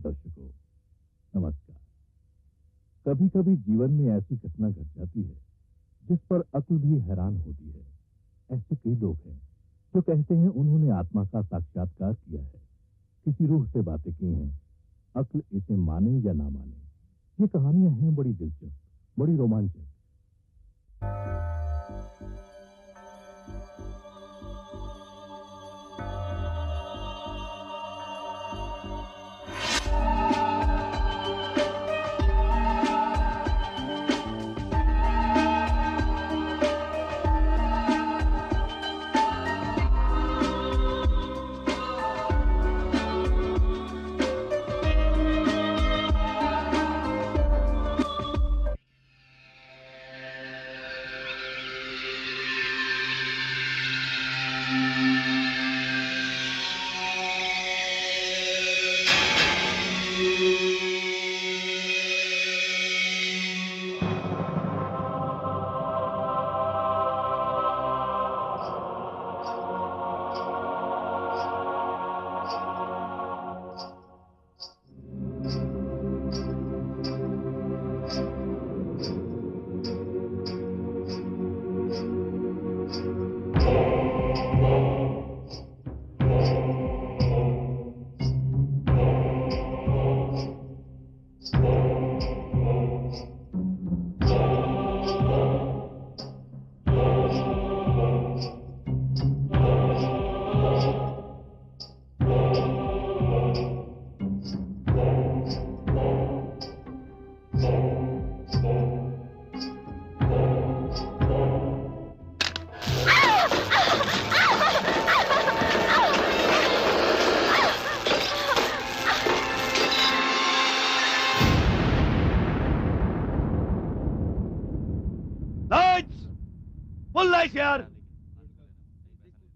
दर्शकों, नमस्कार। कभी कभी जीवन में ऐसी घटना घट जाती है जिस पर अक्ल भी हैरान होती है। ऐसे कई लोग हैं जो कहते हैं उन्होंने आत्मा का साक्षात्कार किया है, किसी रूह से बातें की हैं। अक्ल इसे माने या ना माने, ये कहानियां हैं बड़ी दिलचस्प, बड़ी रोमांचक।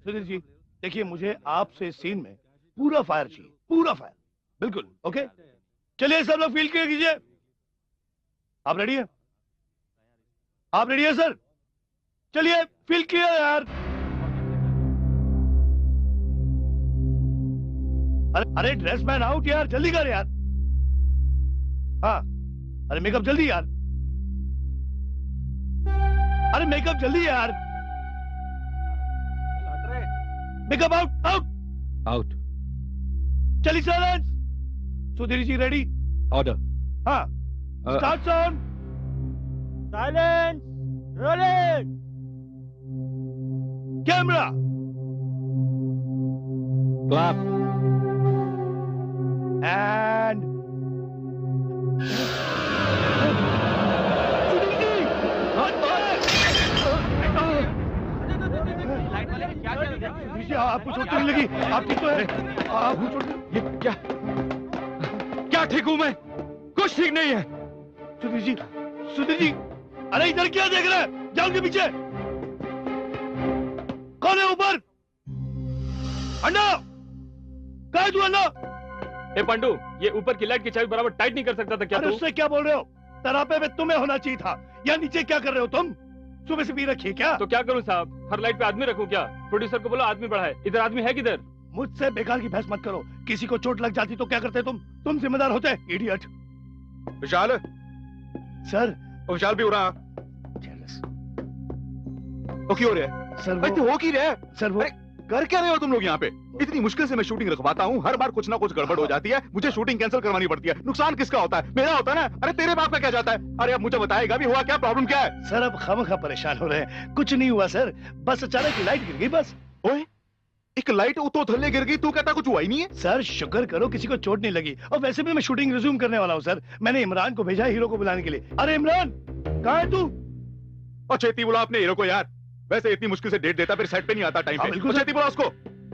सुधीर जी, देखिए मुझे आपसे सीन में पूरा फायर चाहिए, पूरा फायर। बिल्कुल ओके, चलिए सब लोग फील्ड क्लियर कीजिए। आप रेडी हैं? आप रेडी हैं सर? चलिए फील्ड क्लियर यार। अरे ड्रेस मैन आउट यार, जल्दी कर यार। हाँ, अरे मेकअप जल्दी यार। अरे मेकअप जल्दी यार। Makeup out out out. चलिए silence. Sudhir ji ready? Order. हाँ, start sound. Silence, rolling camera, clap and आपको चोट नहीं लगी? आपकी तो है। आपको चोट? ये क्या क्या ठीक हूं मैं? कुछ ठीक नहीं है। सुधीर जी, सुधीर जी, अरे इधर क्या देख रहे हैं? जाओ के पीछे। कौन है ऊपर? अन्ना, कहाँ है तू अन्ना? ए पांडू, ये ऊपर की लाइट की चाबी बराबर टाइट नहीं कर सकता था क्या अरे तू? उससे क्या बोल रहे हो? तरापे में तुम्हें होना चाहिए था। यहाँ नीचे क्या कर रहे हो तुम? सुबह से पी रखी है क्या? तो क्या करूं साहब, हर लाइट पे आदमी रखूं क्या? प्रोड्यूसर को बोलो आदमी बढ़ाए। इधर आदमी है किधर? मुझसे बेकार की बहस मत करो। किसी को चोट लग जाती तो क्या करते तुम जिम्मेदार होते? इडियट। विशाल सर। विशाल भी हो रहा तो क्यों हो रहा है? सर वो हो की रहा है? सर वो कर क्या रहे हो तुम लोग यहाँ पे? इतनी मुश्किल से मैं शूटिंग रखवाता हूँ, हर बार कुछ ना कुछ गड़बड़ हो जाती है, मुझे शूटिंग कैंसिल करवानी पड़ती है। नुकसान किसका होता है? मेरा होता है ना। अरे तेरे बाप का क्या जाता है? अरे अब मुझे बताएगा भी हुआ क्या, प्रॉब्लम क्या है? सर अब खामखा परेशान हो रहे हैं। कुछ नहीं हुआ सर, बस अचानक लाइट गिर गई बस। ओए, एक लाइट उतो थल्ले गिर गई, तू कहता कुछ हुआ ही नहीं है? सर शुक्र करो किसी को चोट नहीं लगी। और वैसे भी मैं शूटिंग रिज्यूम करने वाला हूँ सर। मैंने इमरान को भेजा हीरो को बुलाने के लिए। अरे इमरान, कहाँ है तू? और छेती बुला अपने हीरो को यार। वैसे इतनी मुश्किल से डेट देता, फिर सेट पे नहीं आता टाइम पे। बिल्कुल छेती बुला उसको।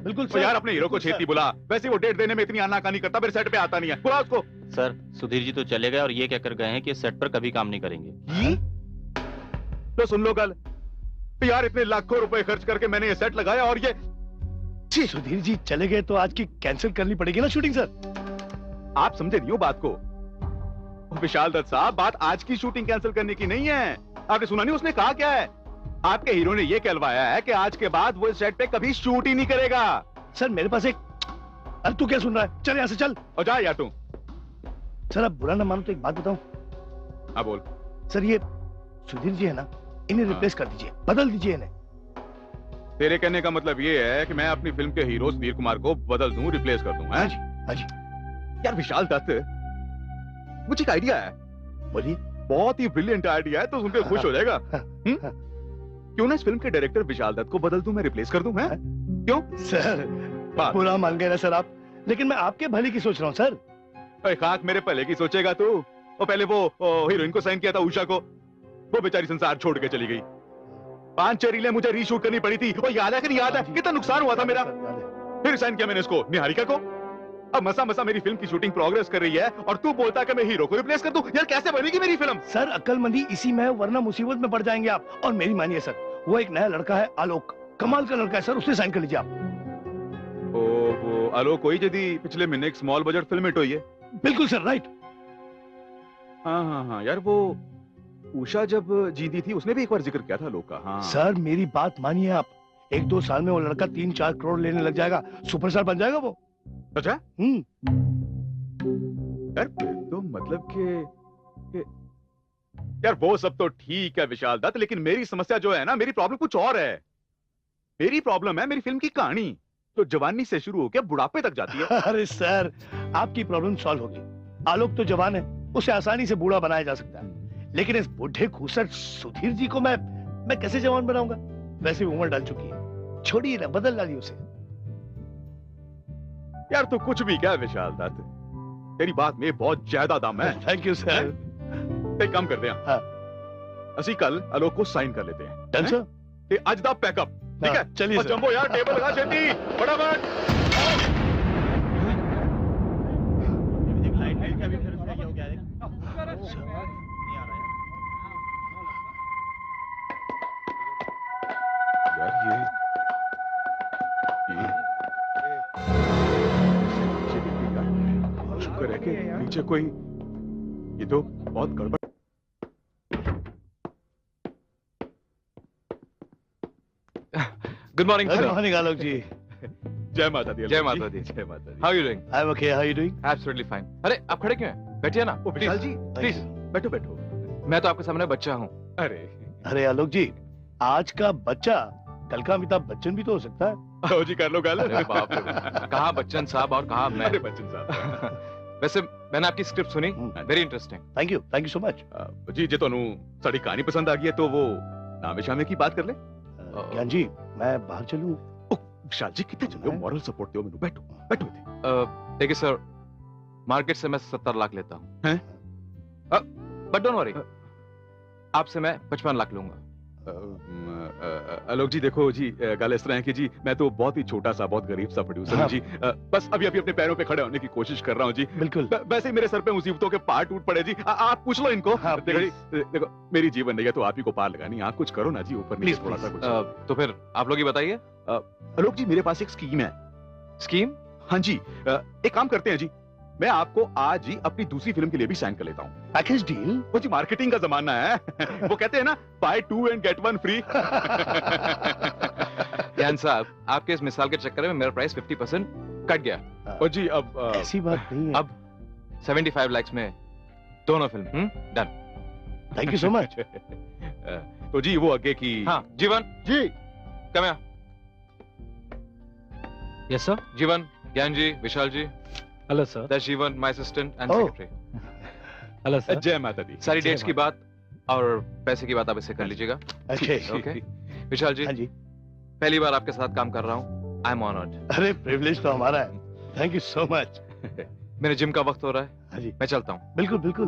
बिल्कुल तो यार अपने हीरो को छेती बुला। वैसे वो डेट देने में इतनी आनाकानी करता, फिर सेट पे आता नहीं है। बुला उसको। सर सुधीर जी तो चले गए और ये कहकर गए हैं कि सेट पर कभी काम नहीं करेंगे। तो सुन लो कल यार, इतने लाखों रुपए खर्च करके मैंने ये सेट लगाया और ये सुधीर जी चले गए तो आज की कैंसिल करनी पड़ेगी ना शूटिंग सर। आप समझे नहीं हो बात को। विशाल दत्त साहब, बात आज की शूटिंग कैंसिल करने की नहीं है। आपने सुना नहीं उसने कहा क्या है? आपके हीरो ने ये कहलवाया है कि आज के बाद वो सेट पे कभी शूट ही नहीं करेगा। सर मेरे पास एक, अरे तू क्या सुन रहा है? चल यहाँ से चल। और जा यार तू। सर आप बुरा ना मानो तो एक बात बताऊं। हाँ बोल। सर ये सुधीर जी है ना, इन्हें हाँ। रिप्लेस कर दीजिए, बदल दीजिए इन्हें। तेरे कहने का मतलब ये है कि मैं अपनी फिल्म के हीरो सुधीर कुमार को बदल दूं, रिप्लेस कर दूं? हाँ हैं? जी, हाँ जी। यार विशाल दत्त, मुझे एक आइडिया है, बोलिए। बहुत ही ब्रिलियंट आइडिया है, तो सुनकर खुश हो जाएगा। क्यों ना इस फिल्म के डायरेक्टर विशाल दत्त को बदल दूं, मैं रिप्लेस कर दूं? हैं? क्यों? सर बात। बुरा मान गए ना सर आप, लेकिन मैं आपके भले की सोच रहा हूँ सर। अरे खाक मेरे पहले की सोचेगा तू? और पहले वो हीरोइन को साइन किया था, उषा को, वो बेचारी संसार छोड़ के चली गई। 5-6 रीलें मुझे रीशूट करनी पड़ी थी, वो याद है कि नहीं याद है? कितना नुकसान हुआ था मेरा। फिर साइन किया मैंने इसको, निहारिका को। अब मसा मसा मेरी फिल्म की शूटिंग प्रोग्रेस कर रही है और तू बोलता है कि मैं हीरो को रिप्लेस कर दूं। यार कैसे बनेगी मेरी फिल्म? सर अक्लमंदी इसी में है, वरना मुसीबत में पड़ जाएंगे आप। और मेरी मानिए सर, वो एक नया लड़का है आलोक, कमाल का लड़का है सर, उससे साइन कर लीजिए आप। वो आलोक कोई जदी पिछले महीने एक स्मॉल बजट फिल्म हिट हुई है। बिल्कुल सर, राइट। हाँ यार, वो उषा जब जीती थी उसने भी एक बार जिक्र किया था आलोक का। हाँ सर मेरी बात मानिए आप, 1-2 साल में वो लड़का 3-4 करोड़ लेने लग जाएगा, सुपरस्टार बन जाएगा वो। अच्छा यार, फिर तो मतलब कि यार वो सब तो ठीक है विशाल दत्त, लेकिन मेरी समस्या जो है ना, मेरी प्रॉब्लम कुछ और है। मेरी प्रॉब्लम है मेरी फिल्म की कहानी, तो जवानी से शुरू होकर बुढ़ापे तक जाती है। अरे सर आपकी प्रॉब्लम सॉल्व होगी। आलोक तो जवान है, उसे आसानी से बूढ़ा बनाया जा सकता है, लेकिन इस बूढ़े खूसट सुधीर जी को मैं कैसे जवान बनाऊंगा? वैसे भी उम्र डाल चुकी है, छोड़िए ना, बदल डालिए उसे। यार तो कुछ भी क्या विशाल दत्त, तेरी बात में बहुत ज्यादा दम है। Thank you sir. एक काम करते हैं, हाँ। ਅਸੀਂ कल आलोक को साइन कर लेते हैं। Done sir. ते आज दा पैकअप ठीक है? चलिए और सर। जंबो यार टेबल लगा छेती फटाफट। यार ये शुक्र है कि नीचे कोई, ये तो बहुत गड़बड़। Good morning good sir. Morning Alok ji. जय माता दी। जय माता दी। जय माता दी। How you doing? I am okay, how are you doing? Absolutely fine. अरे आप खड़े क्यों हैं? बैठिए ना। ओ विशाल जी, प्लीज। बैठो बैठो। मैं तो आपके सामने बच्चा हूँ। अरे अरे आलोक जी, आज का बच्चा कल का अमिताभ बच्चन भी तो हो सकता है। आओ जी कर लो गल। अरे बाप रे बाप। कहाँ बच्चन साहब और कहाँ मैं। अरे बच्चन साहब। वैसे मैंने आपकी स्क्रिप्ट सुनी, very interesting. Thank you so much. जी जे ਤੁਹਾਨੂੰ ਸਾਡੀ ਕਹਾਣੀ ਪਸੰਦ ਆ ਗਈ है तो वो नामे शामे की बात कर ले। ज्ञान जी मैं बाहर चलूं? विशाल जी कितने चलो मॉरल सपोर्ट दो, बैठो बैठो। देखिए सर, मार्केट से मैं 70 लाख लेता हूँ, हैं? बट डोंट वरी, आपसे मैं 55 लाख लूंगा। आलोक जी देखो जी, गल इस तरह है कि जी मैं तो बहुत ही छोटा सा, बहुत गरीब सा प्रोड्यूसर हूँ जी। बस अभी अभी अपने पैरों पे खड़े होने की कोशिश कर रहा हूँ जी। बिल्कुल। वैसे ही मेरे सर पे मुसीबतों के पार टूट पड़े जी। आप पूछ लो इनको। हाँ, देखो जी, देखो मेरी जीवन नहीं है तो आप ही को पार लगानी, आप कुछ करो ना जी, ऊपर नीचे Please, थोड़ा सा कुछ। तो फिर आप लोग ही बताइए। आलोक जी मेरे पास एक स्कीम है। स्कीम? हाँ जी, एक काम करते हैं जी, मैं आपको आज ही अपनी दूसरी फिल्म के लिए भी साइन कर लेता हूँ। Package deal? वो जी मार्केटिंग का जमाना है। वो कहते हैं ना बाय 2 and get 1 फ्री। ज्ञान साहब, आपके इस मिसाल के चक्कर में मेरा प्राइस 50% कट गया। और जी अब ऐसी बात नहीं है। अब 75 लाख में दोनों film done. Thank you so much. तो जी वो आगे की। हाँ जीवन जी कम यहाँ। Yes sir. जीवन, ज्ञान जी, विशाल जी, हेलो सर। दैट्स जीवन, my assistant and Oh. Secretary. Hello sir. जय माता दी। सारी जय डेट्स की बात और पैसे की बात आप इससे कर लीजिएगा। ओके। ओके विशाल जी, हाँ जी। पहली बार आपके साथ काम कर रहा हूँ, आई एम ऑनर्ड। अरे प्रिविलेज तो हमारा है। Thank you so much. मेरे जिम का वक्त हो रहा है, हाँ जी, मैं चलता हूँ। बिल्कुल बिल्कुल।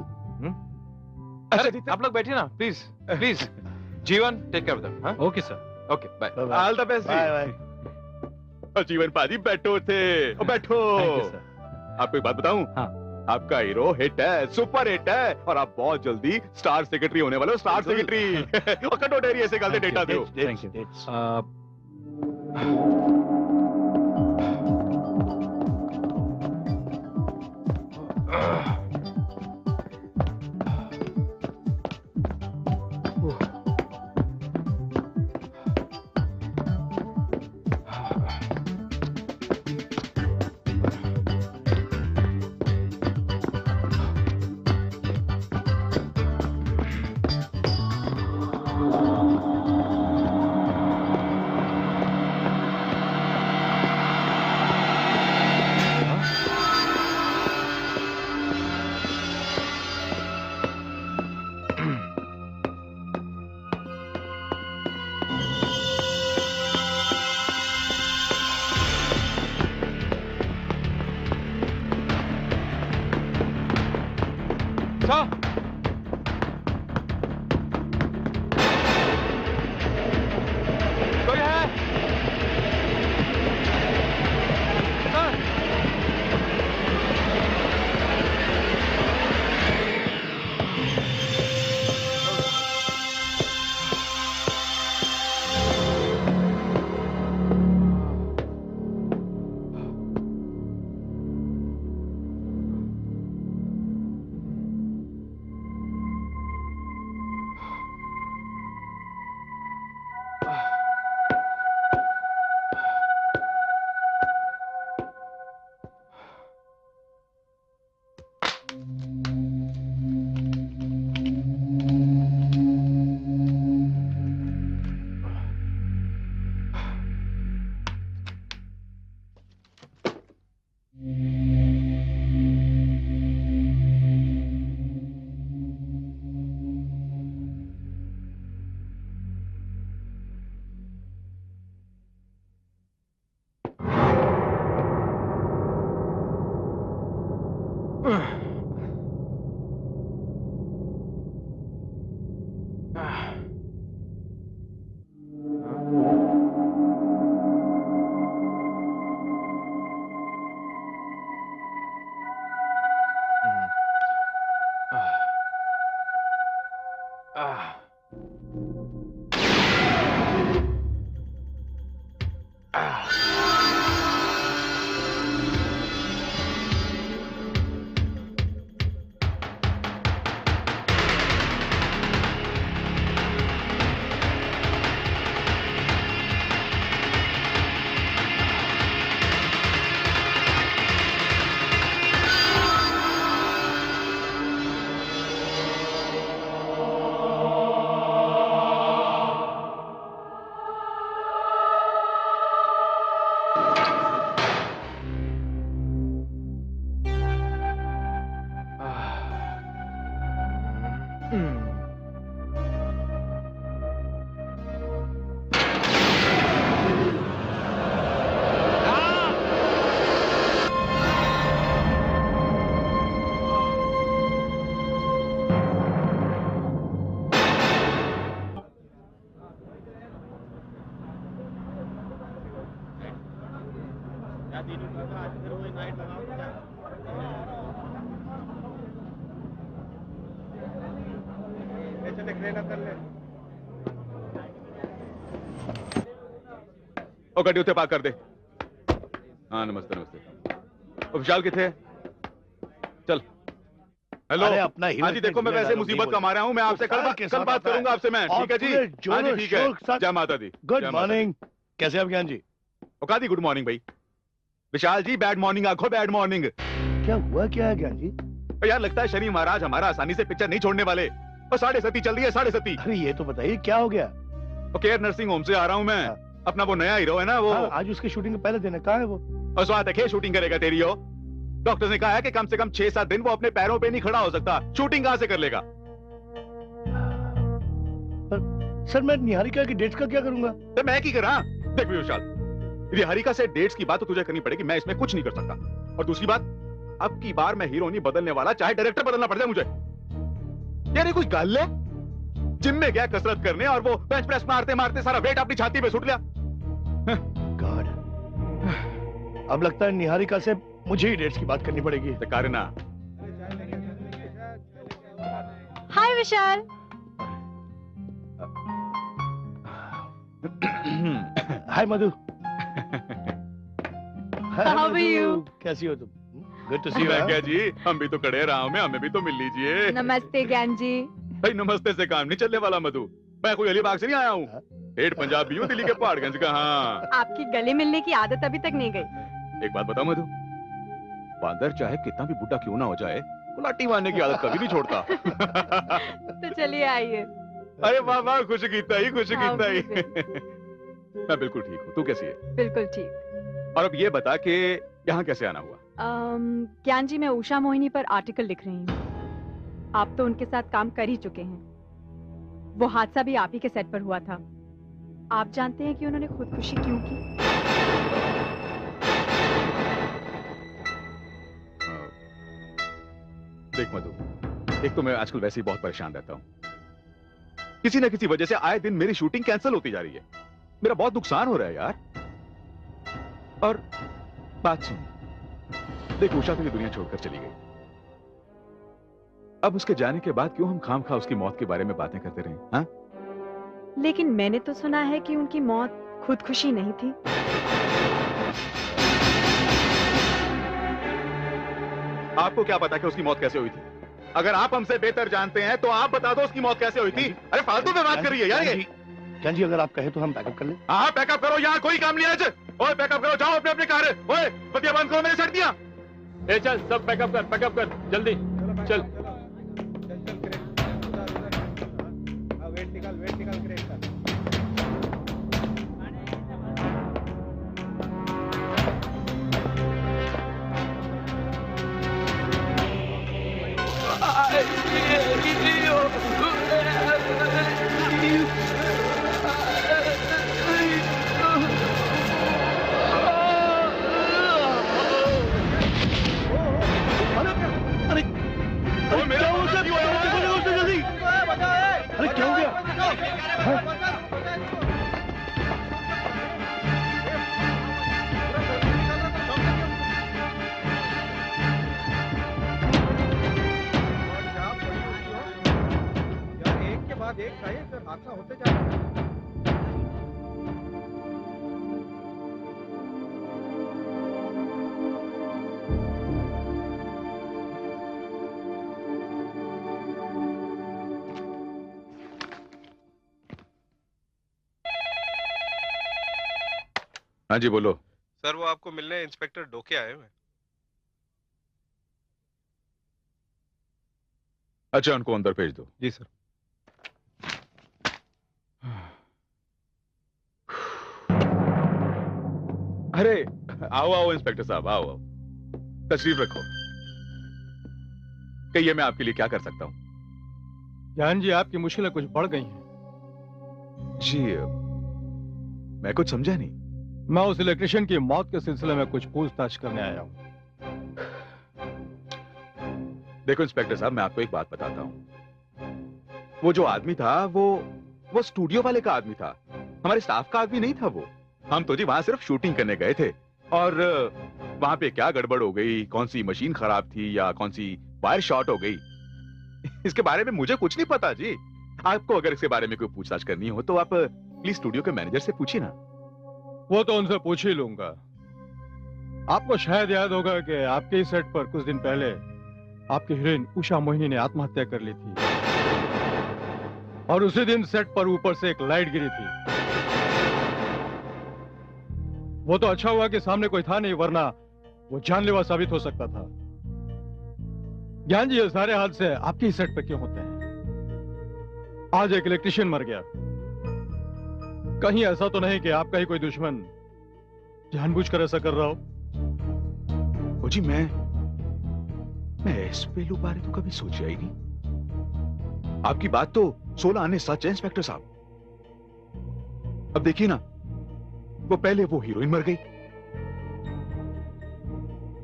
अरे आप लोग बैठिए ना, please please. Jeevan take care of them. हाँ okay sir. Okay bye. All the best bye जी। बाय। और जीवन पाजी बैठो थे। ओ बैठो। Thank you sir. आपको एक बात बताऊं? हाँ। आपका हीरो हिट है, सुपर हिट है, और आप बहुत जल्दी स्टार सेक्रेटरी होने वाले हो। Star secretary. और कटो डेरी ऐसे गलते डेटा दो। Thank you. ओ गाड़ी उते पार्क कर दे। हाँ नमस्ते नमस्ते। ओ विशाल किथे है? चल। हेलो। अरे अपना हीरो हाँ जी देखो मैं वैसे मुसीबत का मारा हूँ, मैं आपसे कल बात करूंगा आपसे मैं, ठीक है जी? हाँ जी ठीक है। जय माता दी। Good morning. कैसे आप ज्ञान जी? औकात ही गुड मॉर्निंग भाई। विशाल जी बैड मॉर्निंग आखो, बैड मॉर्निंग। क्या हुआ क्या है ज्ञान जी? यार लगता है शनि महाराज हमारा आसानी से पिक्चर नहीं छोड़ने वाले। और 7:30 चल रही है 7:30। अरे ये तो बताइए क्या हो गया? केयर नर्सिंग होम से आ रहा हूँ मैं। अपना वो नया हीरो है ना वो। आज उसकी शूटिंग का पहले दिन है, कहाँ है वो? और स्वाद है शूटिंग करेगा तेरी हो। डॉक्टर ने कहा है कि कम से कम 6-7 दिन वो अपने पैरों पे नहीं खड़ा हो सकता, शूटिंग कहां से कर लेगा? सर मैं निहारिका की डेट्स का क्या करूंगा? तो मैं की करा? देख विशाल, निहारिका से डेट्स की बात तो तुझे करनी पड़ेगी, मैं इसमें कुछ नहीं कर सकता। और दूसरी बात, अब की बार मैं हीरो नहीं बदलने वाला, चाहे डायरेक्टर बदलना पड़ जाए मुझे। यार ये कुछ गाल है? जिम में गया कसरत करने और वो बेंच प्रेस मारते मारते सारा वेट अपनी छाती पे सुट लिया। गॉड, अब लगता है निहारिका से मुझे ही डेट्स की बात करनी पड़ेगी। तो Karina. Hi Vishal. Hi Madhu. How are you? कैसी हो तुम? Good to see you. क्या जी, हम भी तो खड़े राह में, हमें भी तो मिल लीजिए। नमस्ते ज्ञान जी। भाई नमस्ते से काम नहीं चलने वाला मधु, मैं कोई अलीबाग से नहीं आया हूँ, ठेठ पंजाबी हूँ, दिल्ली के पहाड़गंज का। हाँ आपकी गले मिलने की आदत अभी तक नहीं गई। एक बात बताओ मधु, बांदर चाहे कितना भी बुढ़ा क्यों ना हो जाए, गुलाटी मारने की आदत कभी नहीं छोड़ता। तो चलिए आइए। अरे वाह वाह, खुश कीता ही, खुश हाँ, कीता ही। मैं बिल्कुल ठीक हूँ, तू कैसी है? बिल्कुल ठीक। और अब ये बता कि यहाँ कैसे आना हुआ? ज्ञान जी मैं उषा मोहिनी पर आर्टिकल लिख रही हूँ। आप तो उनके साथ काम कर ही चुके हैं। वो हादसा भी आप ही के सेट पर हुआ था। आप जानते हैं कि उन्होंने खुदकुशी क्यों की? देख मधु, एक तो मैं आजकल वैसे ही बहुत परेशान रहता हूँ, किसी न किसी वजह से आए दिन मेरी शूटिंग कैंसिल होती जा रही है, मेरा बहुत नुकसान हो रहा है यार। और बात सुन, देख उषा तो ये दुनिया छोड़कर चली गई, अब उसके जाने के बाद क्यों हम खामखा उसकी मौत के बारे में बातें करते रहे? हाँ? लेकिन मैंने तो सुना है कि उनकी मौत खुदकुशी नहीं थी। आपको क्या पता कि उसकी मौत कैसे हुई थी? अगर आप हमसे बेहतर जानते हैं तो आप बता दो उसकी मौत कैसे हुई थी। अरे फालतू में बात करिए यार ये। ज्ञान जी अगर आप कहें तो हम पैकअप कर लें। हाँ पैकअप करो, यहाँ कोई काम नहीं है। ओए पैकअप करो, जाओ अपने अपने कार। ओए बतिया बंद करो, मैंने सेट दिया। ए चल सब पैकअप कर जल्दी चल। वेट निकाल क्रेट का। अरे क्या हो गया? हाँ जी बोलो। सर वो आपको मिलने इंस्पेक्टर डोके आए हुए हैं। अच्छा उनको अंदर भेज दो। जी सर। अरे आओ आओ इंस्पेक्टर साहब, आओ आओ, तशरीफ रखो। कहिए मैं आपके लिए क्या कर सकता हूँ? ज्ञान जी, आपकी मुश्किलें कुछ बढ़ गई हैं। जी मैं कुछ समझा नहीं। मैं उस इलेक्ट्रिशियन की मौत के सिलसिले में कुछ पूछताछ करने आया हूँ। देखो इंस्पेक्टर साहब, मैं आपको एक बात बताता हूँ। वो जो आदमी था वो स्टूडियो वाले का आदमी था, हमारे स्टाफ का आदमी नहीं था वो। हम तो जी वहां सिर्फ शूटिंग करने गए थे, और वहां पे क्या गड़बड़ हो गई, कौन सी मशीन खराब थी या कौन सी वायर शॉर्ट हो गई, इसके बारे में मुझे कुछ नहीं पता जी। आपको अगर इसके बारे में कोई पूछताछ करनी हो तो आप प्लीज स्टूडियो के मैनेजर से पूछिए ना। वो तो उनसे पूछ ही लूंगा। आपको शायद याद होगा कि आपके ही सेट पर कुछ दिन पहले आपकी हीरोइन उषा मोहिनी ने आत्महत्या कर ली थी, और उसी दिन सेट पर ऊपर से एक लाइट गिरी थी। वो तो अच्छा हुआ कि सामने कोई था नहीं, वरना वो जानलेवा साबित हो सकता था। ज्ञान जी, ये सारे हादसे आपके ही सेट पे क्यों होते हैं? आज एक इलेक्ट्रिशियन मर गया, कहीं ऐसा तो नहीं कि आपका ही कोई दुश्मन जानबूझकर ऐसा कर रहा हो? ओ जी मैं इस पहलू बारे तो कभी सोचा ही नहीं। आपकी बात तो 16 आने सच है इंस्पेक्टर साहब। अब देखिए ना, वो पहले वो हीरोइन मर गई,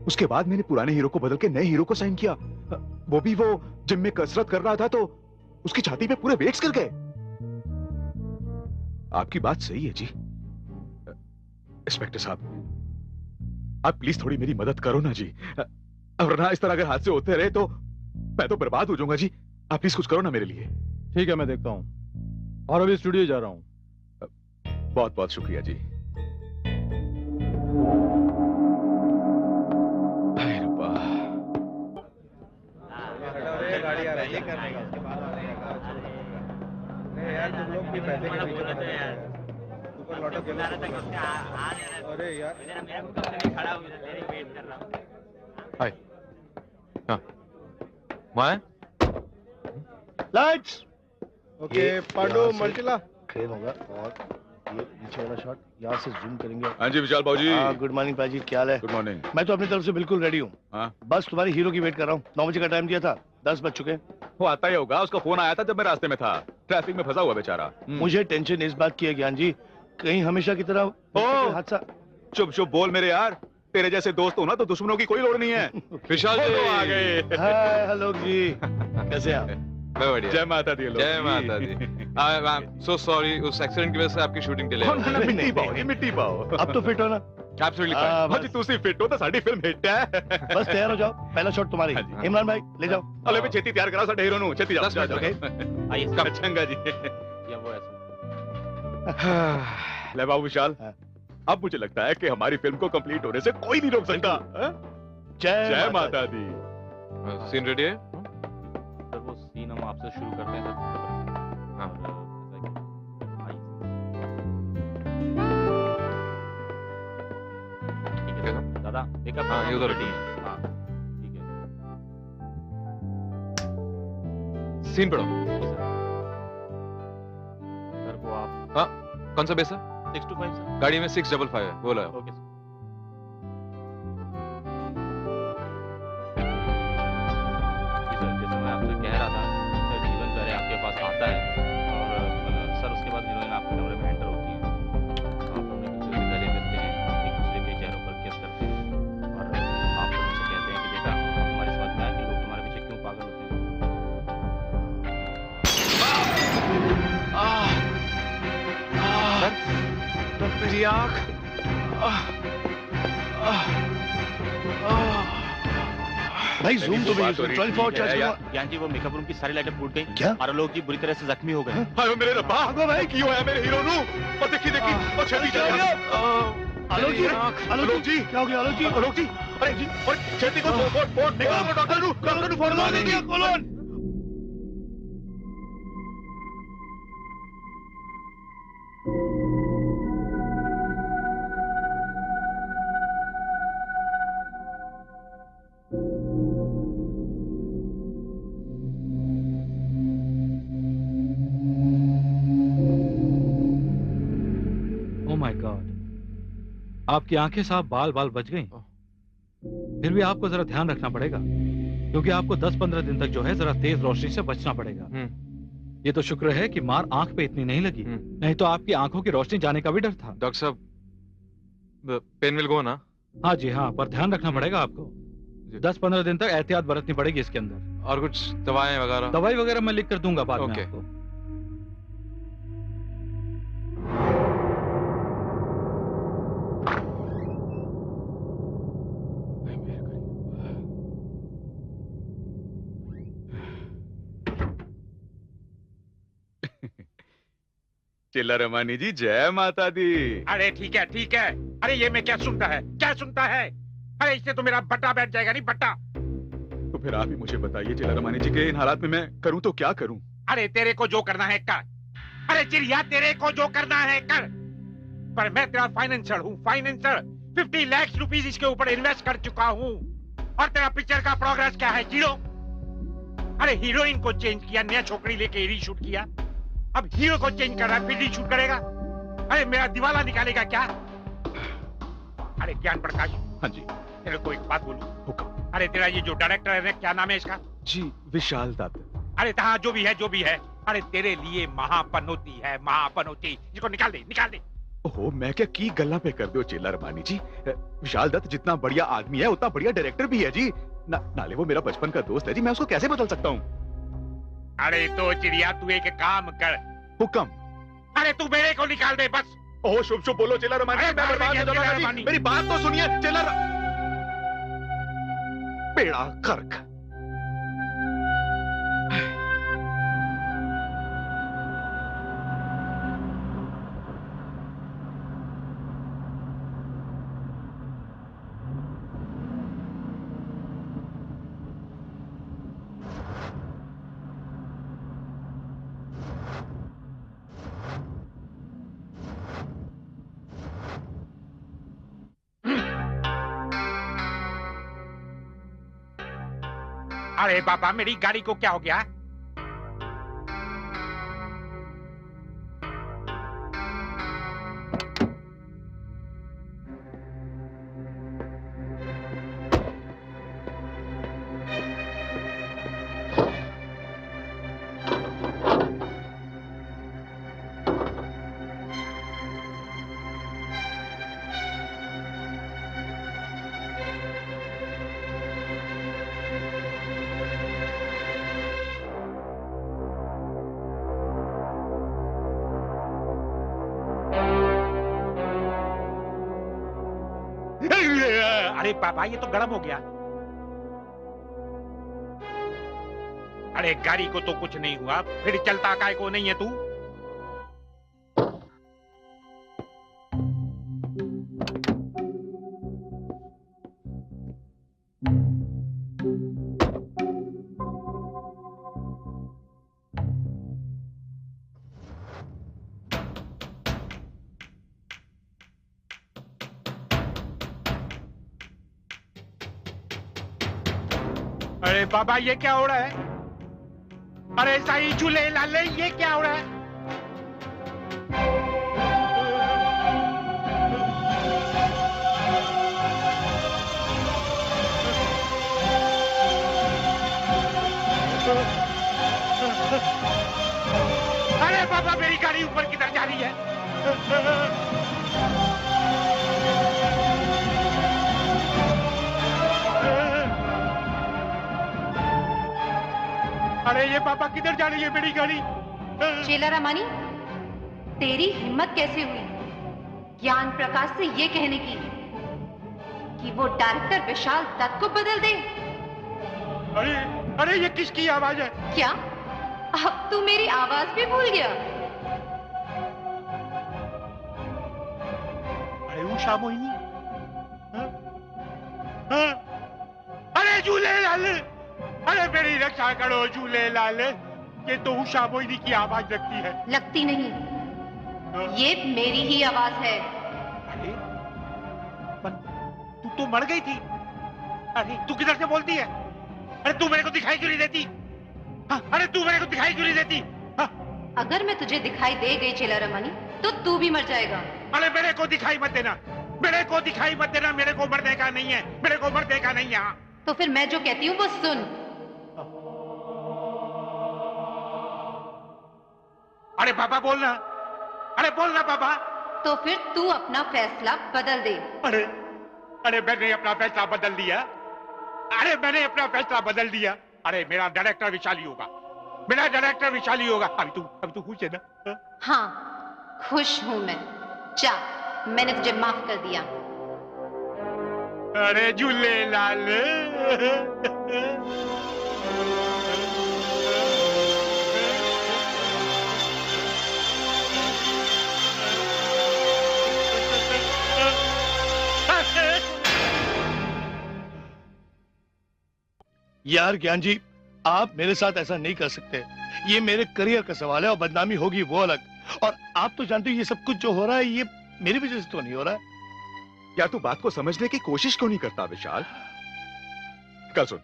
उसके बाद मैंने पुराने हीरो को बदल के नए हीरो को साइन किया, वो भी वो जिम में कसरत कर रहा था तो उसकी छाती पे पूरे वेट्स गिर गए। आपकी बात सही है जी इंस्पेक्टर साहब, आप प्लीज थोड़ी मेरी मदद करो ना जी, वरना इस तरह अगर हादसे होते रहे तो मैं तो बर्बाद हो जाऊंगा जी। आप प्लीज कुछ करो ना मेरे लिए। ठीक है, मैं देखता हूं, और अभी स्टूडियो जा रहा हूं। बहुत बहुत शुक्रिया जी। गाड़ी आ रही है करने का, उसके बाद यार तुम लोग भी पैसे के पीछे पड़े हैं। ऊपर लौटो के अरे यार हाय। हाँ वहाँ लाइट्स। ओके पांडु मल्टीला क्रेन होगा, और ये नीचे वाला शॉट यहाँ से जूम करेंगे। हाँ जी विशाल भाजी। गुड मॉर्निंग पाजी, क्या हाल है? Good morning. मैं तो अपनी तरफ से बिल्कुल रेडी हूँ। हाँ बस तुम्हारी हीरो की वेट कर रहा हूँ। 9 बजे का टाइम दिया था, 10 बज चुके हैं। वो आता ही होगा, उसका फोन आया था जब मैं रास्ते में था, ट्रैफिक में फंसा हुआ बेचारा। मुझे टेंशन इस बात की है ज्ञान जी, कहीं हमेशा की तरह हादसा। चुप चुप बोल मेरे यार, तेरे जैसे दोस्त हो ना तो दुश्मनों की कोई लोड़ नहीं है। विशाल जी तो आ गए। हाय हेलो जी, कैसे आप? मैं बढ़िया। जय माता दी। जय माता दी। आई एम सो सॉरी, उस एक्सीडेंट की वजह से आपकी शूटिंग डिले हो गई। मिट्टी पाओ जी, मिट्टी पाओ। अब तो फिट हो ना? एब्सोल्युटली हाँ, फाइन। भाजी तुसी फिट हो तो साडी फिल्म हिट है। बस तैयार हो जाओ, पहला शॉट तुम्हारी। हाँ जी। इमरान भाई ले जाओ। अले भी छेती तैयार करा साडे हीरो नु, छेती जाओ। 10 मिनट ओके आइए चंगा जी। या वो ऐसे ले बाबू विशाल, हाँ। अब मुझे लगता है कि हमारी फिल्म को कंप्लीट होने से कोई नहीं रोक सकता। जय माता दी। सीन रेडी है? सर वो सीन हम आपसे शुरू करते हैं सर। हाँ। और, जैसा कि- आइए। ठीक है सर। दादा देखा? हाँ, ये उधर रेडी है। हाँ ठीक है। सीन पढ़ो। सर वो आप कौन सा बेस है? 6 to 5 सर। गाड़ी में 655 है, बोला। Okay sir. जी सर, जैसे मैं आपसे कह रहा था, सर जीवन पहले आपके पास आता है, और सर उसके बाद हीरोइन आपके कमरे में एंटर होती है। आप दोनों एक दूसरे से गले मिलते हैं, एक दूसरे के चेहरों पर किस करते हैं, और आप उनसे कहते हैं कि बेटा हमारी समझ में आया कि लोग तुम्हारे पीछे क्यों पागल होते हैं। मेरी आँख। भाई जूम तो बात हो रही 24 ठीक है यार। ज्ञान जी वो मेकअप रूम की सारी लाइटें फूट गई। क्या? आलोक जी बुरी तरह से जख्मी हो गए। हाय मेरे रब्बा, भाई की होया मेरे हीरो नु। और देखी देखी, और छेती चल गया। आलोक जी, आलोक जी, क्या हो गया आलोक जी? आलोक जी, अरे जी, और छेती को फोन निकालो, डॉक्टर नु फोन लो जल्दी, कॉलोन। आपकी आंखें साफ, बाल बाल बच गई। फिर भी आपको जरा ध्यान रखना पड़ेगा, क्योंकि आपको 10-15 दिन तक जो है जरा तेज रोशनी से बचना पड़ेगा। ये तो शुक्र है कि मार आंख पे इतनी नहीं लगी, नहीं तो आपकी आंखों की रोशनी जाने का भी डर था। डॉक्टर साहब, पेन विल गो ना? हाँ जी हाँ, पर ध्यान रखना पड़ेगा आपको। 10-15 दिन तक एहतियात बरतनी पड़ेगी इसके अंदर। और कुछ दवाएं वगैरह? दवाई वगैरह मैं लिख कर दूंगा बाद में आपको। चिल्ला रमानी जी, जय माता दी। अरे ठीक है ठीक है। अरे ये मैं क्या सुनता है, क्या सुनता है? अरे इससे तो मेरा बट्टा बैठ जाएगा। नहीं बट्टा। तो फिर आप ही मुझे बताइए चिल्ला रमानी जी के इन हालात में मैं करूं तो क्या करूं? अरे तेरे को जो करना है कर। अरे चिड़िया, तेरे को जो करना है कर। पर मैं तेरा फाइनेंसर हूँ, फाइनेंसर। 50 लाख रुपीस इसके ऊपर इन्वेस्ट कर चुका हूँ। और तेरा पिक्चर का प्रोग्रेस क्या है जीरो? अरे हीरोइन को चेंज किया, नया छोकरी लेके रीशूट किया। अब हीरो को चेंज कर रहा है, फिर रीशूट करेगा। अरे मेरा दिवाला निकालेगा क्या? अरे ज्ञान प्रकाश। हाँ जी। तेरे को एक बात बोलूं? हुक्म। अरे तेरा ये जो डायरेक्टर है, क्या नाम है इसका? जी, विशाल दत्त। अरे हाँ, जो भी है जो भी है। अरे तेरे लिए महापनौती है, महापनौती। इसको निकाल दे, निकाल दे। ओहो, मैं क्या की गल्ला पे कर दो चिल्ला रमानी जी। विशाल दत्त जितना बढ़िया आदमी है उतना बढ़िया डायरेक्टर भी है जी। नाले वो मेरा बचपन का दोस्त है जी, मैं उसको कैसे बदल सकता हूँ? अरे तो चिड़िया, तू एक काम कर। हुक्म। अरे तू मेरे को निकाल दे बस। ओह, शुभ शुभ बोलो चिल्ला रमानी। मैं बर्बाद हो जाऊंगा जी। मेरी बात तो सुनिए चिल्ला। बेड़ा गर्क। अरे बाबा, मेरी गाड़ी को क्या हो गया? अरे बाबा, ये तो गर्म हो गया। अरे गाड़ी को तो कुछ नहीं हुआ, फिर चलता काय को नहीं है तू? अरे बाबा, ये क्या हो रहा है? अरे साईं झूले लाले, ये क्या हो रहा है? अरे बाबा, मेरी गाड़ी ऊपर किधर जा रही है? अरे ये पापा, किधर जा रही है मेरी गाड़ी? चेला रमानी, तेरी हिम्मत कैसे हुई ज्ञान प्रकाश से ये कहने की कि वो डायरेक्टर विशाल दत्त को बदल दे? अरे अरे, ये किसकी आवाज है? क्या अब तू मेरी आवाज भी भूल गया? अरे उषा मोहिनी। अरे झूले लाल, अरे मेरी रक्षा करो झूले लाल। ये तो उषा मोहिनी की आवाज लगती है। लगती नहीं, ये मेरी ही आवाज है। अरे तू तो मर गई थी। अरे तू किधर से बोलती है? अरे तू मेरे को दिखाई क्यों नहीं देती? अरे तू मेरे को दिखाई क्यों नहीं देती? अगर मैं तुझे दिखाई दे गई चेला रमानी, तो तू भी मर जाएगा। अरे मेरे को दिखाई मत देना। मेरे को दिखाई मत देना, मेरे को मरने का नहीं है, मेरे को मरने का नहीं है। तो फिर मैं जो कहती हूँ वो सुन। अरे बाबा बोलना, अरे बोलना बाबा। तो फिर तू अपना फैसला बदल दे। अरे अरे मैंने अपना फैसला बदल दिया, अरे मैंने अपना फैसला बदल दिया। अरे मेरा डायरेक्टर विशाली होगा, मेरा डायरेक्टर विशाली होगा। अभी तू खुश है ना? हाँ खुश हूं मैं। जा, मैंने तुझे माफ कर दिया। अरे झूलेलाल। यार ज्ञान जी, आप मेरे साथ ऐसा नहीं कर सकते। ये मेरे करियर का सवाल है और बदनामी होगी वो अलग। और आप तो जानते हो ये सब कुछ जो हो रहा है ये मेरी वजह से तो नहीं हो रहा है। यार तू बात को समझने की कोशिश क्यों नहीं करता विशाल? कल सुन,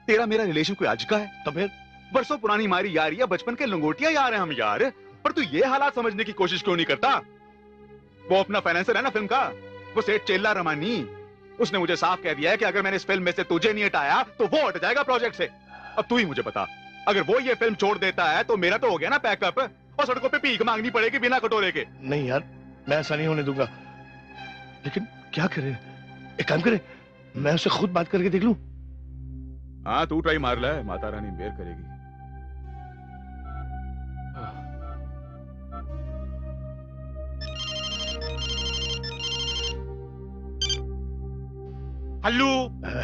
तेरा मेरा रिलेशन कोई आज का है? तो फिर बरसों पुरानी हमारी यारी है, बचपन के लंगोटिया यार हैं हम यार। पर तू ये हालात समझने की कोशिश क्यों नहीं करता? वो अपना फाइनेंसर है ना फिल्म का, वो सेठ चेल्ला रमानी, उसने मुझे साफ कह दिया है कि अगर मैंने इस फिल्म में से तुझे नहीं हटाया तो वो हट जाएगा प्रोजेक्ट से। अब तू ही मुझे बता, अगर वो ये फिल्म छोड़ देता है तो मेरा तो हो गया ना पैकअप, और सड़कों पे भीख मांगनी पड़ेगी बिना कटोरे के। नहीं यार, मैं ऐसा नहीं होने दूंगा। लेकिन क्या करे? एक काम करे, मैं उससे खुद बात करके देख लूं। हाँ तू ट्राई मार ले, माता रानी मेहर करेगी। हेलो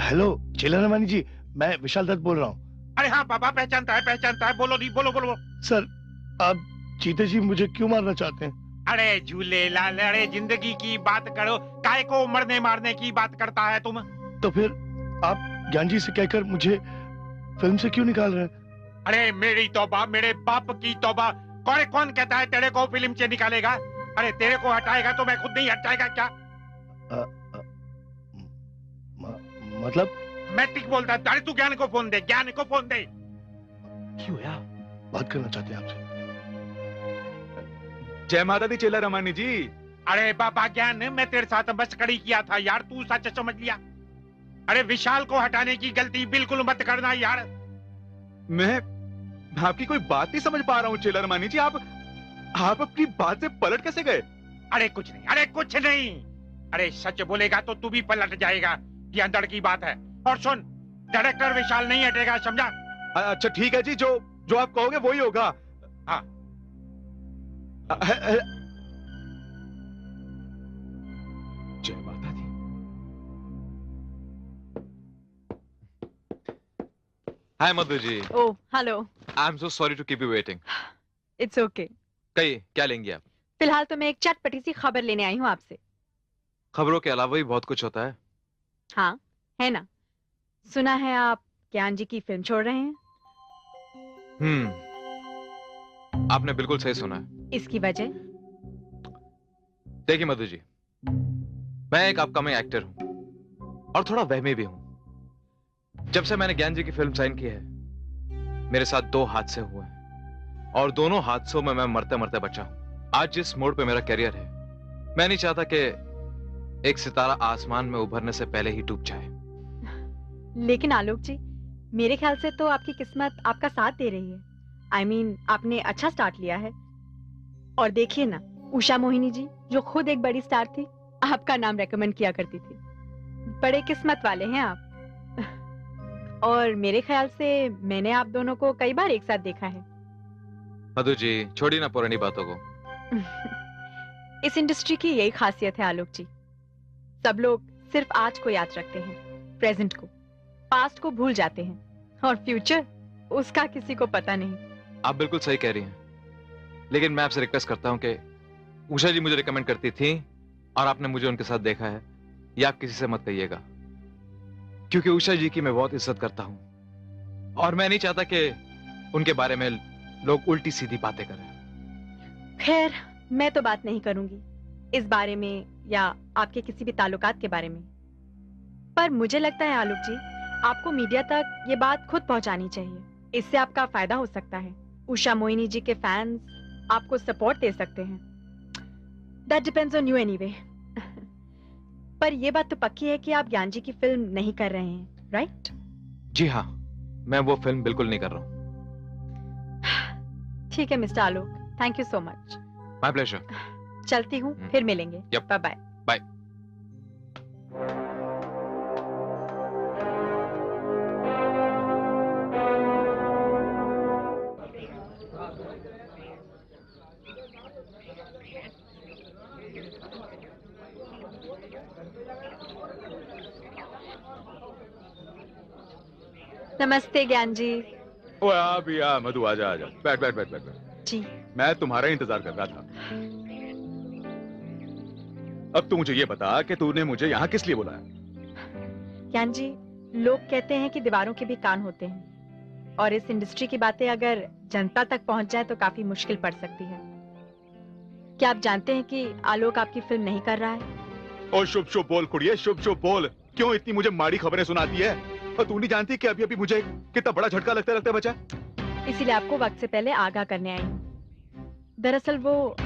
हेलो चेला रमानी जी, मैं विशाल दत्त बोल रहा हूँ। अरे हाँ बाबा, पहचानता है। बोलो नहीं, बोलो बोलो। सर, आप चीते जी मुझे क्यों मारना चाहते हैं? अरे झूलेलाल, अरे जिंदगी की बात करो, काय को मरने मारने की बात करता है तुम? तो फिर आप ज्ञान जी से कहकर मुझे फिल्म से क्यों निकाल रहे हैं? अरे मेरी तौबा, मेरे बाप की तौबा। कौन कहता है तेरे को फिल्म से निकालेगा? अरे तेरे को हटाएगा तो मैं खुद नहीं हट जाएगा क्या? मतलब? मैं ठीक बोलता। अरे तू ज्ञान को फोन दे, ज्ञान को फोन दे। क्यों यार, बात करना चाहते हैं आपसे। जय माता दी चेला रमानी जी। अरे बाबा ज्ञान, मैं तेरे साथ मस्करी किया था यार, तू सच समझ लिया। अरे विशाल को हटाने की गलती बिल्कुल मत करना यार। मैं आपकी कोई बात नहीं समझ पा रहा हूँ चेला रमानी जी। आप अपनी बात से पलट कैसे गए? अरे कुछ नहीं, अरे कुछ नहीं। अरे सच बोलेगा तो तू भी पलट जाएगा, ये अंदर की बात है। और सुन, डायरेक्टर विशाल नहीं हटेगा, समझा? अच्छा ठीक है जी, जो आप कहोगे वही होगा। हाँ। जय माता दी। Hi Madhu ji. Oh hello. I am so sorry to keep you waiting. It's okay. कहिए क्या लेंगे आप? फिलहाल तो मैं एक चटपटी सी खबर लेने आई हूँ आपसे। खबरों के अलावा भी बहुत कुछ होता है। हाँ है ना। सुना है आप ज्ञान जी की फिल्म छोड़ रहे हैं। आपने बिल्कुल सही सुना है। इसकी वजह? देखिए मधु जी, मैं एक अपकमिंग एक्टर हूं और थोड़ा वहमी भी हूं। जब से मैंने ज्ञान जी की फिल्म साइन की है, मेरे साथ 2 हादसे हुए हैं और दोनों हादसों में मैं मरते मरते बचा हूं। आज जिस मोड़ पे मेरा करियर है, मैं नहीं चाहता कि एक सितारा आसमान में उभरने से पहले ही डूब जाए। लेकिन आलोक जी, मेरे ख्याल से तो आपकी किस्मत आपका साथ दे रही है। I mean, आपने अच्छा स्टार्ट लिया है। और देखिए ना, उषा मोहिनी जी जो खुद एक बड़ी स्टार थी, आपका नाम रेकमेंड किया करती थी। बड़े किस्मत वाले हैं आप। और मेरे ख्याल से मैंने आप दोनों को कई बार एक साथ देखा है। मधु जी छोड़ी ना पुरानी बातों को। इस इंडस्ट्री की यही खासियत है आलोक जी, सब लोग सिर्फ आज को याद रखते हैं, प्रेजेंट को। पास्ट को भूल जाते हैं और फ्यूचर, उसका किसी को पता नहीं। आप बिल्कुल सही कह रही हैं, लेकिन मैं आपसे रिक्वेस्ट करता हूं कि उषा जी मुझे रिकमेंड करती थी और आपने मुझे उनके साथ देखा है, ये आप किसी से मत कहिएगा, क्योंकि उषा जी की मैं बहुत इज्जत करता हूं और मैं नहीं चाहता कि उनके बारे में लोग उल्टी सीधी बातें करें। खैर, मैं तो बात नहीं करूंगी इस बारे में या आपके किसी भी ताल्लुकात के बारे में। पर मुझे लगता है आलोक जी, आपको मीडिया तक ये बात खुद पहुंचानी चाहिए। इससे आपका फायदा हो सकता है। उषा मोहिनी जी के फैंस आपको सपोर्ट दे सकते हैं। That depends on you anyway. पर ये बात तो पक्की है कि आप ज्ञान जी की फिल्म नहीं कर रहे हैं, राइट? जी हाँ, मैं वो फिल्म बिल्कुल नहीं कर रहा हूँ। ठीक है mister Alok, thank you so much. My pleasure. चलती हूँ, फिर मिलेंगे। Bye bye. बाय। नमस्ते ज्ञान जी। ओ आ भी आ मधु, आजा आजा, बैठ बैठ बैठ बैठ बैठ। जी। मैं तुम्हारा इंतजार कर रहा था। अब तू मुझे ये बता कि तूने मुझे यहाँ किस लिए बुलाया? ज्ञान जी, लोग कहते हैं कि दीवारों के भी कान होते हैं, और इस इंडस्ट्री की बातें अगर जनता तक पहुंच जाए तो काफी मुश्किल पड़ सकती है। क्या आप जानते हैं कि आलोक आपकी फिल्म नहीं कर रहा है? ओ शुभ शुभ बोल कुड़िए, शुभ शुभ बोल। क्यों इतनी मुझे माड़ी खबरें सुनाती है? और तू नहीं जानती कि अभी अभी मुझे कितना बड़ा झटका लगता लगता बचा? इसीलिए आपको वक्त से पहले आगाह करने आई हूँ। दरअसल वो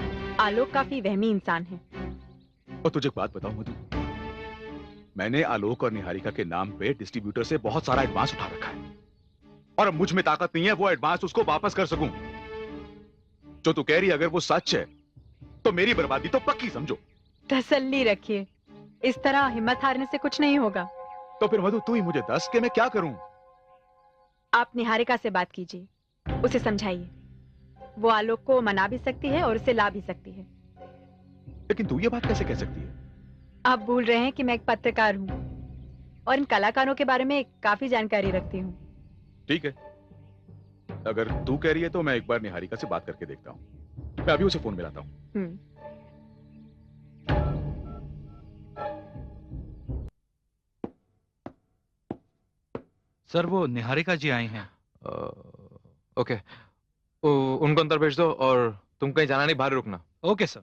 आलोक काफी वहमी इंसान है। और तुझे एक बात बताऊं मधु, मैंने आलोक और निहारिका के नाम पे डिस्ट्रीब्यूटर से बहुत सारा एडवांस उठा रखा है, और अब मुझ में ताकत नहीं है वो एडवांस उसको वापस कर सकूं। जो तू कह रही अगर वो सच है तो मेरी बर्बादी तो पक्की समझो। तसल्ली रखिए, इस तरह हिम्मत हारने से कुछ नहीं होगा। तो फिर मधु तू ही मुझे दस के मैं क्या करूं? आप निहारिका से बात कीजिए, उसे समझाइए। वो आलोक को मना भी सकती है और उसे ला भी सकती है। लेकिन तू ये बात कैसे कह सकती है? आप भूल रहे हैं कि मैं एक पत्रकार हूँ और इन कलाकारों के बारे में काफी जानकारी रखती हूँ। ठीक है, अगर तू कह रही है तो मैं एक बार निहारिका से बात करके देखता हूँ। मैं अभी उसे फोन मिलाता हूँ। सर वो निहारिका जी आई हैं। ओके, उनको अंदर भेज दो और तुम कहीं जाना नहीं, बाहर रुकना। Okay sir.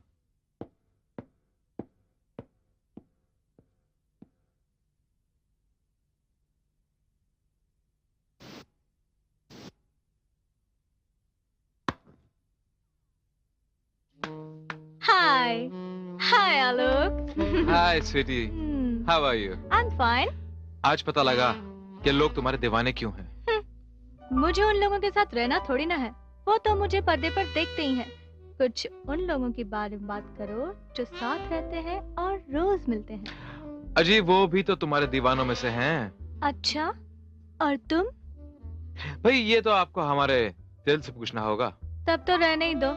Hi Alok. Hi sweetie, how are you? I'm fine. आज पता लगा कि लोग तुम्हारे दीवाने क्यों हैं। मुझे उन लोगों के साथ रहना थोड़ी ना है, वो तो मुझे पर्दे पर देखते ही हैं। कुछ उन लोगों के बारे में बात करो जो साथ रहते हैं और रोज मिलते हैं। अजी वो भी तो तुम्हारे दीवानों में से हैं। अच्छा, और तुम? भाई ये तो आपको हमारे दिल से पूछना होगा। तब तो रहने ही दो।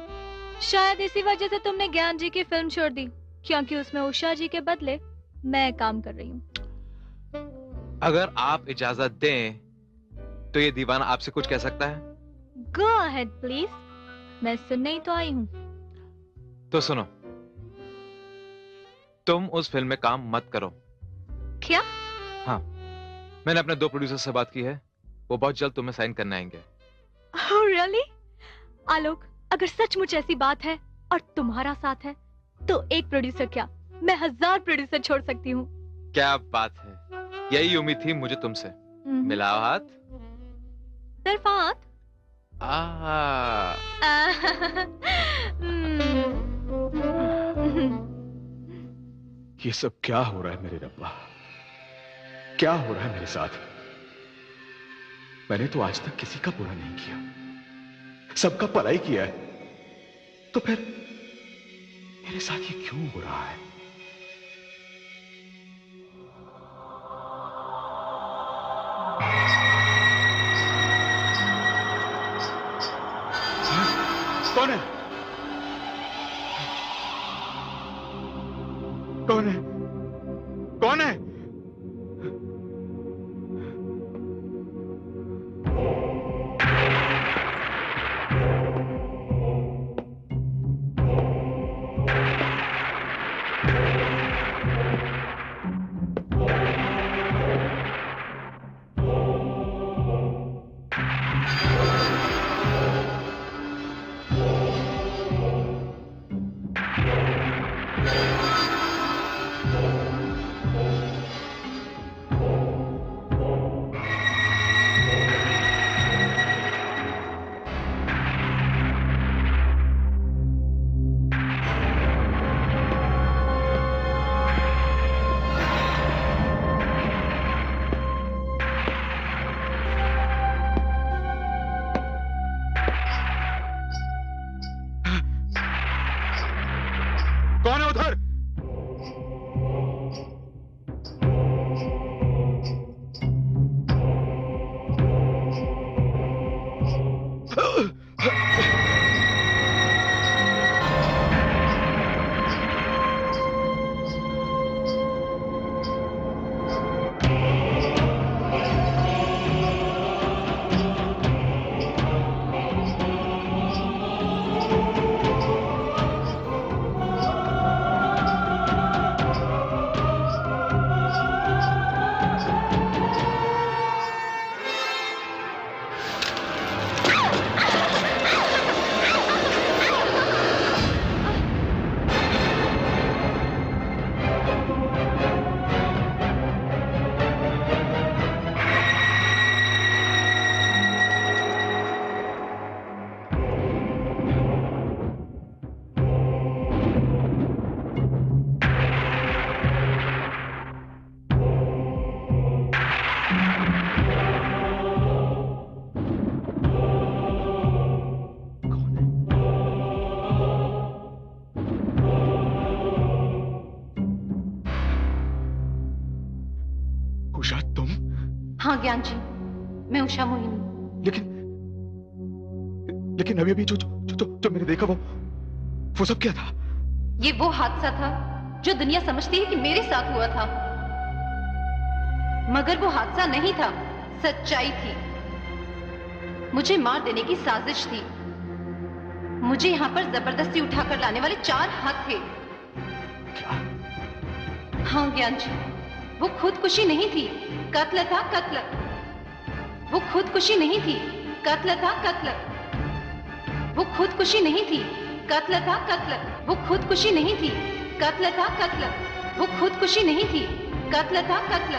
शायद इसी वजह से तुमने ज्ञान जी की फिल्म छोड़ दी, क्योंकि उसमें उषा जी के बदले मैं काम कर रही हूँ। अगर आप इजाजत दें तो ये दीवाना आपसे कुछ कह सकता है? Go ahead please, मैं सुनने ही तो आई हूँ। तो सुनो, तुम उस फिल्म में काम मत करो। क्या? हाँ, मैंने अपने 2 प्रोड्यूसर से बात की है, वो बहुत जल्द तुम्हें साइन करने आएंगे। Oh really? आलोक, अगर सचमुच ऐसी बात है और तुम्हारा साथ है तो एक प्रोड्यूसर क्या, मैं 1000 प्रोड्यूसर छोड़ सकती हूँ। क्या बात है, यही उम्मीद थी मुझे तुमसे। मिलाओ हाथ। सिर्फ हाथ? ये सब क्या हो रहा है मेरे रब्बा? क्या हो रहा है मेरे साथ? मैंने तो आज तक किसी का बुरा नहीं किया, सबका भलाई किया है, तो फिर मेरे साथ ये क्यों हो रहा है? कौन है? कौन है? कौन है? उषा तुम? हाँ ज्ञान जी, मैं उषा मोहिनी। लेकिन अभी अभी जो मैंने देखा वो सब क्या था? ये वो हादसा था जो दुनिया समझती है कि मेरे साथ हुआ था, मगर वो हादसा नहीं था, सच्चाई थी। मुझे मार देने की साजिश थी। मुझे यहां पर जबरदस्ती उठाकर लाने वाले 4 हाथ थे। क्या? हाँ ज्ञान जी, वो खुदकुशी नहीं थी, कत्ल था, कत्ल। वो खुदकुशी नहीं थी, कत्ल था, कत्ल। वो खुदकुशी नहीं थी, कत्ल था, कत्ल। वो खुदकुशी नहीं थी, कत्ल था, कत्ल। वो खुदकुशी नहीं थी, कत्ल था, कत्ल।